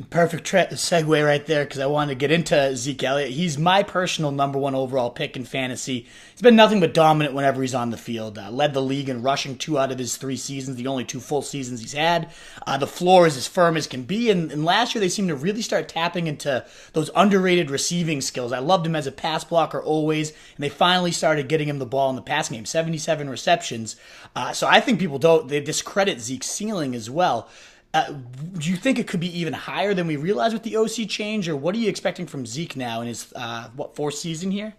Perfect segue right there because I wanted to get into Zeke Elliott. He's my personal number one overall pick in fantasy. He's been nothing but dominant whenever he's on the field. Led the league in rushing 2 out of his 3 seasons, the only 2 full seasons he's had. The floor is as firm as can be, and last year they seemed to really start tapping into those underrated receiving skills. I loved him as a pass blocker always, and they finally started getting him the ball in the passing game. 77 receptions. So I think they discredit Zeke's ceiling as well. Do you think it could be even higher than we realize with the OC change, or what are you expecting from Zeke now in his fourth season here?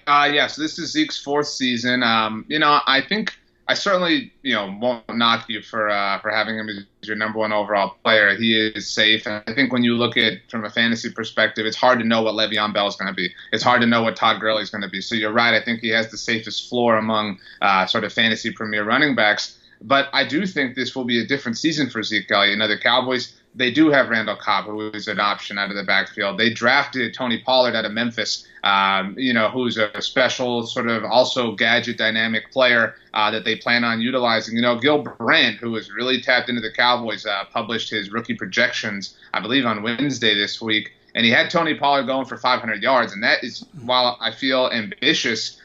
Yeah, so this is Zeke's fourth season. I think I certainly won't knock you for having him as your number one overall player. He is safe. And I think when you look at from a fantasy perspective, it's hard to know what Le'Veon Bell is going to be. It's hard to know what Todd Gurley is going to be. So you're right. I think he has the safest floor among sort of fantasy premier running backs. But I do think this will be a different season for Zeke Elliott. The Cowboys, they do have Randall Cobb, who is an option out of the backfield. They drafted Tony Pollard out of Memphis, who's a special sort of also gadget dynamic player that they plan on utilizing. Gil Brandt, who has really tapped into the Cowboys, published his rookie projections, I believe, on Wednesday this week. And he had Tony Pollard going for 500 yards. And that is, while I feel ambitious,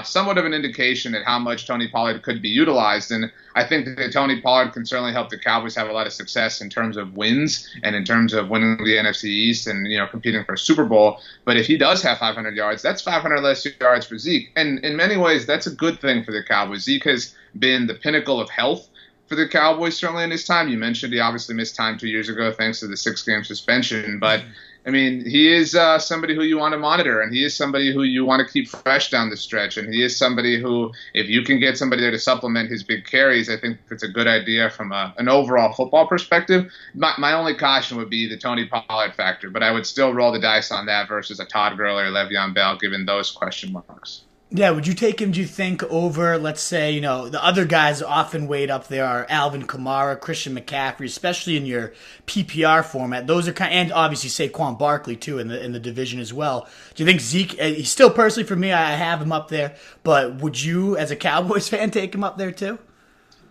somewhat of an indication at how much Tony Pollard could be utilized. And I think that Tony Pollard can certainly help the Cowboys have a lot of success in terms of wins and in terms of winning the NFC East and, competing for a Super Bowl. But if he does have 500 yards, that's 500 less yards for Zeke. And in many ways, that's a good thing for the Cowboys. Zeke has been the pinnacle of health for the Cowboys, certainly in his time. You mentioned he obviously missed time 2 years ago thanks to the 6-game suspension. But he is somebody who you want to monitor, and he is somebody who you want to keep fresh down the stretch. And he is somebody who, if you can get somebody there to supplement his big carries, I think it's a good idea from an overall football perspective. My only caution would be the Tony Pollard factor, but I would still roll the dice on that versus a Todd Gurley or Le'Veon Bell, given those question marks. Yeah, would you take him, do you think, over, let's say, the other guys often weighed up there are Alvin Kamara, Christian McCaffrey, especially in your PPR format. Those are and obviously Saquon Barkley, too, in the division as well. Do you think Zeke, he's still personally for me, I have him up there, but would you, as a Cowboys fan, take him up there, too?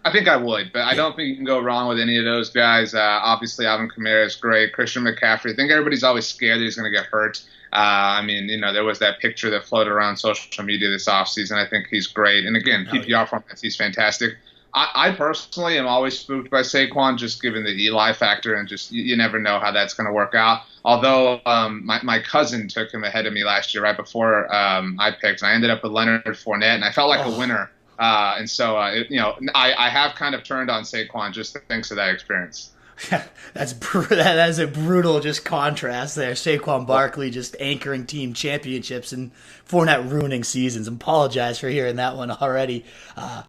I think I would, but I don't think you can go wrong with any of those guys. Obviously, Alvin Kamara is great. Christian McCaffrey, I think everybody's always scared that he's going to get hurt. There was that picture that floated around social media this offseason. I think he's great. And again, PPR formats, he's fantastic. I personally am always spooked by Saquon, just given the Eli factor, and just you never know how that's going to work out. Although my cousin took him ahead of me last year, right before I picked, and I ended up with Leonard Fournette, and I felt like a winner. I have kind of turned on Saquon just thanks to that experience. That is a brutal just contrast there. Saquon Barkley just anchoring team championships and Fournette ruining seasons. Apologize for hearing that one already.